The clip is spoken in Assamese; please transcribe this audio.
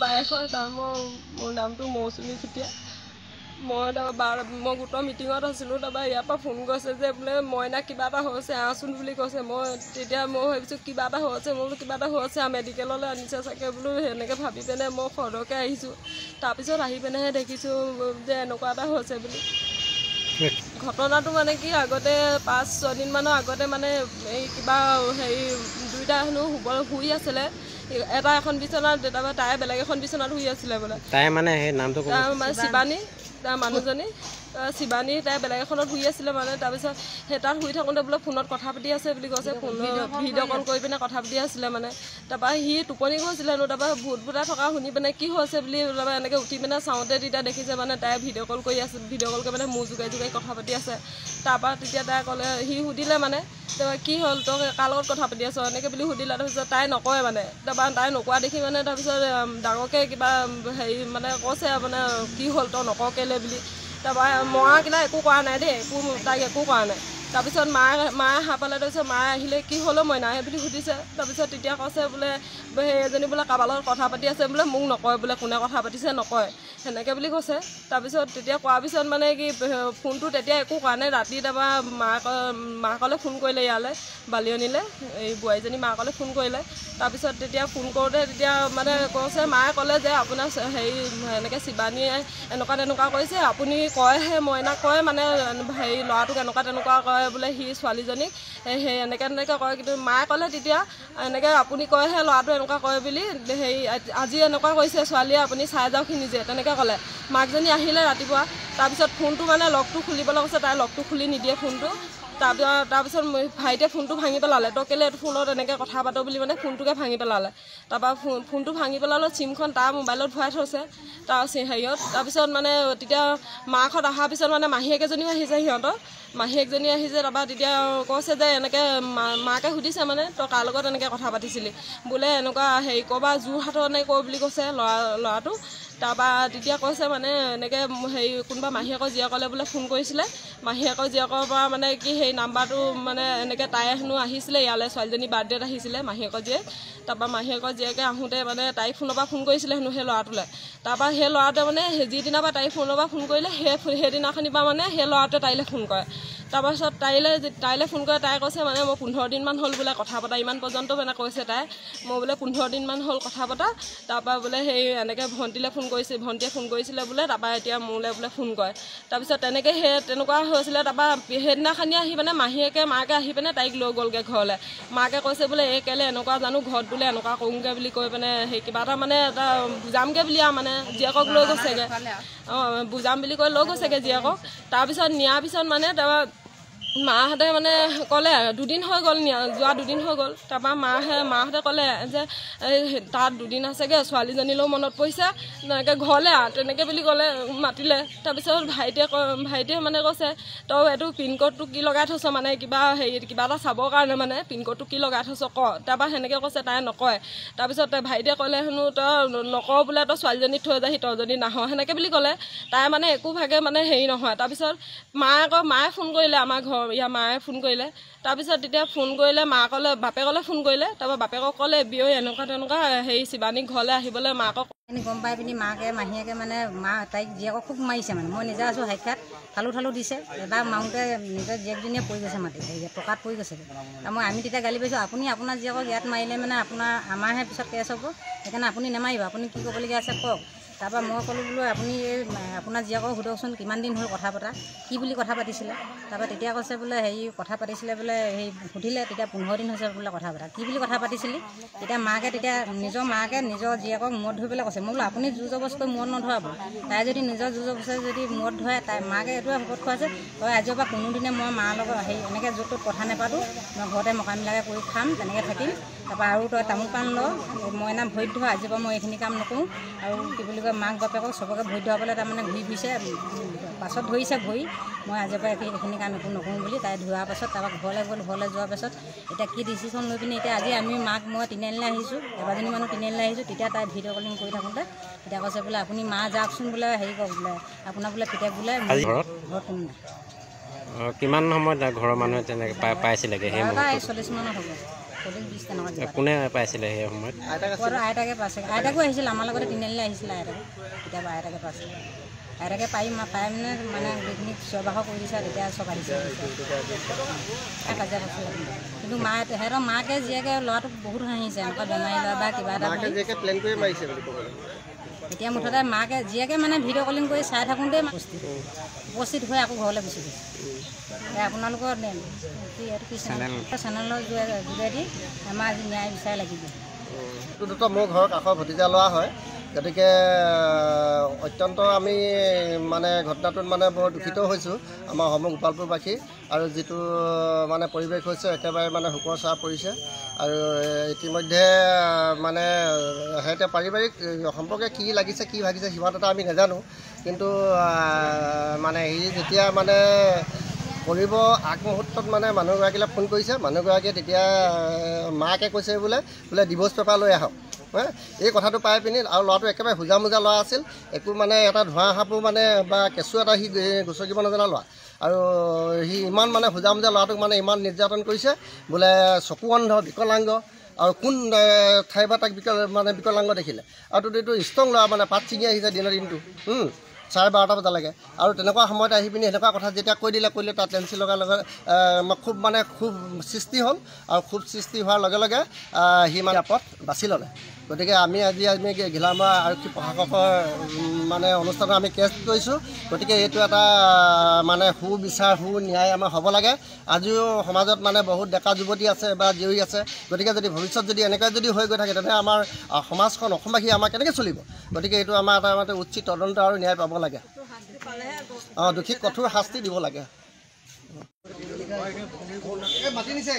বাইক হয় মোৰ নামটো মৌচুমী চুতীয়া। মই মই গোটৰ মিটিঙত আছিলোঁ। তাৰপৰা ইয়াৰ পৰা ফোন কৰিছে যে বোলে মইনা কিবা এটা হৈছে আহচোন বুলি কৈছে। তেতিয়া মই ভাবিছোঁ কিবা এটা হৈছে, মই বোলো কিবা এটা হৈছে মেডিকেললৈ আনিছে চাগে বোলো, সেনেকৈ ভাবি পিনে মই সৰহকৈ আহিছোঁ। তাৰপিছত আহি পিনেহে দেখিছোঁ যে এনেকুৱা এটা হৈছে বুলি। ঘটনাটো মানে কি, আগতে 5-6 দিনমানৰ আগতে মানে এই কিবা হেৰি দুইটা হেনো শুই আছিলে। এটা এখন বিচনাত, তাৰপৰা তাই বেলেগ এখন বিচনাত শুই আছিলে বোলে। তাই মানে সেই নামটো মানে শিৱানী, তাৰ মানুহজনী শিৱানী, তাই বেলেগ এখনত শুই আছিলে মানে। তাৰপিছত সেই তাত শুই থাকোঁতে বোলে ফোনত কথা পাতি আছে বুলি কৈছে, ভিডিঅ' কল কৰি পিনে কথা পাতি আছিলে মানে। তাৰপৰা সি টোপনি গৈছিলে হেনো। তাৰপৰা ভূত ভূতা থকা শুনি পিনে কি হৈছে বুলি তাৰপৰা এনেকৈ উঠি পিনে চাওঁতে তেতিয়া দেখিছে মানে তাই ভিডিঅ' কল কৰি আছে, ভিডিঅ' কল কৰি মানে মূৰ জোকাৰি কথা পাতি আছে। তাৰপৰা তেতিয়া তাই ক'লে, সি সুধিলে মানে তাৰপৰা কি হ'ল তই কাৰ লগত কথা পাতি আছ এনেকৈ বুলি সুধিলে। তাৰপিছত তাই নকয় মানে। তাৰপৰা তাই নকোৱা দেখি মানে তাৰপিছত ডাঙৰকৈ কিবা হেৰি মানে কৈছে মানে কি হ'ল তই নকওঁ কেলৈ বুলি। তাৰপৰা মই কিনা একো কৰা নাই দেই, তাইক একো কৰা নাই। তাৰপিছত মায়ে সাৰ পালে। তাৰপিছত মায়ে আহিলে কি হ'লেও মই নাই বুলি সুধিছে। তাৰপিছত তেতিয়া কৈছে বোলে সেই এজনী বোলে কাৰোবাৰ লগত কথা পাতি আছে বোলে, মোক নকয় বোলে, কোনে কথা পাতিছে নকয়, সেনেকৈ বুলি কৈছে। তাৰপিছত তেতিয়া কোৱাৰ পিছত মানে কি ফোনটো তেতিয়া একো কৰা নাই। ৰাতি তাৰপৰা মাকলৈ ফোন কৰিলে, ইয়ালৈ বালিয়নীলৈ, এই বোৱাৰীজনী মাকলৈ ফোন কৰিলে। তাৰপিছত তেতিয়া ফোন কৰোঁতে তেতিয়া মানে কৈছে, মায়ে ক'লে যে আপোনাৰ হেৰি এনেকৈ শিৱানীয়ে এনেকুৱা তেনেকুৱা কৰিছে, আপুনি কয়হে মইনাক কয় মানে হেৰি ল'ৰাটোক এনেকুৱা তেনেকুৱা কয় বোলে, সি ছোৱালীজনীক সেই এনেকৈ কয়। কিন্তু মায়ে ক'লে তেতিয়া এনেকৈ আপুনি কয়হে ল'ৰাটো এনেকুৱা কয় বুলি, হেৰি আজি এনেকুৱা কৰিছে ছোৱালীয়ে, আপুনি চাই যাওকহি নিজে, তেনেকৈ ক'লে। মাকজনী আহিলে ৰাতিপুৱা। তাৰপিছত ফোনটো মানে লকটো খুলিবলৈ কৈছে, তাই লকটো খুলি নিদিয়ে ফোনটো। তাৰপিছত ভাইটিয়ে ফোনটো ভাঙি পেলালে। তই কেলৈ এইটো ফোনত এনেকৈ কথা পাত বুলি মানে ফোনটোকে ভাঙি পেলালে। তাৰপৰা ফোনটো ভাঙি পেলালে, চিমখন তাৰ মোবাইলত ভৰাই থৈছে তাৰ হেৰিয়ত। তাৰপিছত মানে তেতিয়া মাকহঁত অহাৰ পিছত মানে মাহীয়েকেইজনীও আহিছে সিহঁতৰ, মাহীয়েকজনী আহিছে। তাৰপৰা তেতিয়া কৈছে যে এনেকৈ মাকে সুধিছে মানে তই কাৰ লগত এনেকৈ কথা পাতিছিলি বোলে, এনেকুৱা হেৰি ক'ৰবাৰ যোৰহাটৰ এনেকৈ কৈ বুলি কৈছে ল'ৰাটো। তাৰপৰা তেতিয়া কৈছে মানে এনেকৈ হেৰি কোনোবা মাহীয়েকৰ জীয়েকলৈ বোলে ফোন কৰিছিলে, মাহীয়েকৰ জীয়েকৰ পৰা মানে কি সেই নাম্বাৰটো মানে এনেকৈ তাই হেনো আহিছিলে ইয়ালৈ, ছোৱালীজনী বাৰ্থডেত আহিছিলে মাহীয়েকৰ জীয়েক। তাৰপৰা মাহীয়েকৰ জীয়েকে আহোঁতে মানে তাইক ফোনৰ পৰা ফোন কৰিছিলে হেনো সেই ল'ৰাটোলৈ। তাৰপৰা সেই ল'ৰাটোৱে মানে যিদিনাৰ পৰা তাইক ফোনৰ পৰা ফোন কৰিলে সেইদিনাখনিৰ পৰা মানে সেই ল'ৰাটোৱে তাইলৈ ফোন কৰে। তাৰপাছত তাইলৈ ফোন কৰে। তাই কৈছে মানে মই 15 দিনমান হ'ল বোলে কথা পতা, ইমান পৰ্যন্ত মানে কৈছে তাই, মই বোলে 15 দিনমান হ'ল কথা পতা। তাৰপৰা বোলে সেই এনেকৈ ভণ্টিলৈ ফোন কৰিছিল, ভণ্টিয়ে ফোন কৰিছিলে বোলে, তাৰপৰা এতিয়া মোলৈ বোলে ফোন কৰে। তাৰপিছত তেনেকৈ তেনেকুৱা হৈছিলে। তাৰপৰা সেইদিনাখনি আহি মানে মাকে আহি পিনে তাইক লৈ গ'লগৈ ঘৰলৈ। মাকে কৈছে বোলে এই কেলৈ এনেকুৱা জানো, ঘৰত বোলে এনেকুৱা কৰোঁগৈ বুলি কৈ পিনে সেই কিবা এটা মানে এটা বুজামগৈ বুলি আৰু মানে জীয়েকক লৈ গৈছেগৈ। বুজাম বুলি কৈ লৈ গৈছেগৈ জীয়েকক। তাৰপিছত নিয়াৰ পিছত মানে তাৰপৰা মাহঁতে মানে ক'লে 2 দিন হৈ গ'ল, যোৱা 2 দিন হৈ গ'ল। তাৰপৰা মাহঁতে ক'লে যে তাত 2 দিন আছেগৈ, ছোৱালীজনীলৈও মনত পৰিছে, তেনেকৈ ঘৰলৈ তেনেকৈ বুলি ক'লে, মাতিলে। তাৰপিছত ভাইটিয়ে মানে কৈছে তই এইটো পিনক'ডটো কি লগাই থৈছ, মানে কিবা এটা চাবৰ কাৰণে মানে পিনক'ডটো কি লগাই থৈছ ক। তাৰপৰা সেনেকৈ কৈছে, তাই নকয়। তাৰপিছত ভাইটিয়ে ক'লে হেনো তই নকওঁ বোলে, তই ছোৱালীজনীক থৈ যাহি, তই যদি নাহ, সেনেকৈ বুলি ক'লে। তাই মানে একো ভাগে মানে হেৰি নহয়। তাৰপিছত মায়ে ফোন কৰিলে, আমাৰ ইয়াৰ মায়ে ফোন কৰিলে। তাৰপিছত তেতিয়া ফোন কৰিলে বাপেকলৈ ফোন কৰিলে। তাৰপৰা বাপেকক ক'লে বিয়ৈ এনেকুৱা তেনেকুৱা হেৰি শিৱানীক ঘৰলৈ আহিবলৈ মাকক গম পাই পিনি মাহীয়েকে মানে তাইক জীয়েকক খুব মাৰিছে মানে। মই নিজে আছোঁ সাক্ষাৎ, ঠালো দিছে। এবাৰ মাৰোঁতে নিজৰ জীয়েকজনীয়ে পৰি গৈছে মাটি, টকাত পৰি গৈছে। আমি তেতিয়া গালি পাৰিছোঁ, আপুনি আপোনাৰ জীয়েকক ইয়াত মাৰিলে মানে আমাৰহে পিছত কেছ হ'ব, সেইকাৰণে আপুনি নেমাৰিব, আপুনি কি ক'বলগীয়া আছে কওক। তাৰপৰা মই ক'লোঁ বোলো আপুনি আপোনাৰ জীয়েকক সোধকচোন কিমান দিন হ'ল কথা পতা, কি বুলি কথা পাতিছিলে। তাৰপৰা তেতিয়া কৈছে বোলে হেৰি কথা পাতিছিলে বোলে, হেৰি সুধিলে তেতিয়া 15 দিন হৈছে বোলে কথা পতা, কি বুলি কথা পাতিছিলি। তেতিয়া নিজৰ মাকে নিজৰ জীয়েকক মূৰত ধৰিবলৈ কৈছে। মই বোলো আপুনি জোৰ জবৰদস্তি কৰি মূৰত নধৰাব, তাই যদি নিজৰ জোৰ জবৰদস্তি যদি মূৰত ধৰে, তাই মাকে এইটোৱে শপত খুৱাইছে তই আজিৰ পৰা কোনোদিনে মই মাৰ লগত হেৰি এনেকৈ য'ত ত'ত কথা নাপাতোঁ, মই ঘৰতে মকামিলাকৈ কৰি খাম, তেনেকৈ থাকিম। তাৰপৰা আৰু তই তামোল পাণ ল, মইনা ভৰিত ধৰ, আজিৰ পৰা মই এইখিনি কাম নকৰোঁ। আৰু কি বুলি কয় মাক বাপেকক চবকে ভৰিত ধৰাবলৈ তাৰমানে ঘূৰি ফুৰিছে, পাছত ধৰিছে ভৰি, মই আজিৰ পৰা এইখিনি কাম একো নকৰোঁ বুলি। তাই ধোৱাৰ পাছত তাৰপৰা ঘৰলৈ গ'ল। ঘৰলৈ যোৱাৰ পাছত এতিয়া কি ডিচিশ্যন লৈ পিনি এতিয়া আজি আমি মই তিনিআলিলৈ আহিছোঁ, কেইবাজনী মানুহ তিনিআলিলৈ আহিছোঁ। তেতিয়া তাই ভিডিঅ' কলিং কৰি থাকোঁতে তেতিয়া কৈছে বোলে আপুনি মা যাওকচোন বোলে, হেৰি কৰক বোলে, আপোনাৰ বোলে পিতেক বোলে ঘৰত কোনো নাই। কিমান সময়ত ঘৰৰ মানুহে তেনেকৈ পাইছিলেগৈ? সেই 40 মানত হ'ব। 40 20 তেনেকুৱা কিবা কোনে পাইছিলে সেই সময়ত? আইতাকে পাইছে। আইতাকো আহিছিল আমাৰ লগতে তিনিআলিলৈ আহিছিলে আইতাকে। কেতিয়াবা আইতাকে পাইছিল। আইতাকে পাই মানে গোটেইখিনি চিঞৰ-বাখৰ কৰি দিছে। তেতিয়া চব আহিছে কাজিয়া পাইছিল। কিন্তু সিহঁতৰ মাকে জীয়েকে ল'ৰাটোক বহুত হাঁহিছে এনেকুৱা বেমাৰী ল'ৰা বা কিবা এটা এতিয়া মুঠতে মাকে জীয়েকে মানে ভিডিঅ' কলিং কৰি চাই থাকোঁতেই উপস্থিত হৈ আকৌ ঘৰলৈ গুচি গৈছে। আপোনালোকৰ চেনেলৰ যোগেদি আমাৰ আজি ন্যায় বিচাৰ লাগিব। দুটা মোৰ ঘৰৰ কাষৰ ভতিজা লোৱা হয়, গতিকে অত্যন্ত আমি মানে ঘটনাটোত মানে বৰ দুখিত হৈছোঁ আমাৰ সমগ্ৰ গোপালপুৰবাসী। আৰু যিটো মানে পৰিৱেশ হৈছে একেবাৰে মানে শুকৰ চাহ পৰিছে। আৰু ইতিমধ্যে মানে সিহঁতে পাৰিবাৰিক সম্পৰ্কে কি লাগিছে কি ভাগিছে সিমান এটা আমি নাজানো। কিন্তু মানে সি যেতিয়া মানে কৰিব আগমুহূৰ্তত মানে মানুহগৰাকীলৈ ফোন কৰিছে। মানুহগৰাকীয়ে তেতিয়া মাকে কৈছে বোলে ডিভ'ৰ্চ পেপাৰ লৈ আহক। এই কথাটো পাই পিনি আৰু ল'ৰাটো একেবাৰে হোজা মোজা ল'ৰা আছিল। একো মানে এটা ধোঁৱা সাপো মানে বা কেঁচু এটা সি গচকিব নজনা ল'ৰা। আৰু সি ইমান মানে হোজা মোজা ল'ৰাটোক মানে ইমান নিৰ্যাতন কৰিছে বোলে চকু অন্ধ বিকলাংগ। আৰু কোন ঠাইৰ পৰা তাক বিকলাংগ দেখিলে। আৰু এইটো ষ্ট্ৰং ল'ৰা মানে পাত ছিঙি আহিছে দিনৰ দিনটো 12:30 বজালৈকে। আৰু তেনেকুৱা সময়ত আহি পিনি এনেকুৱা কথা যেতিয়া কৈ দিলে তাত টেঞ্চি লগাৰ লগে খুব সৃষ্টি হ'ল। আৰু খুব সৃষ্টি হোৱাৰ লগে লগে সি মানে পথ বাছি ল'লে। গতিকে আমি ঘিলামৰা আৰক্ষী প্ৰশাসকৰ মানে অনুষ্ঠানত আমি কেছ কৰিছোঁ। গতিকে এইটো এটা মানে সুবিচাৰ ন্যায় আমাৰ হ'ব লাগে। আজিও সমাজত মানে বহুত ডেকা যুৱতী আছে বা জীয়ৰী আছে। গতিকে যদি ভৱিষ্যত যদি এনেকৈ যদি হৈ গৈ থাকে তেনেহ'লে আমাৰ সমাজখন অসমবাসী আমাৰ কেনেকৈ চলিব? গতিকে এইটো আমাৰ এটা উচিত তদন্ত আৰু ন্যায় পাব লাগে। দোষীক কঠোৰ শাস্তি দিব লাগে। মাতি নিছে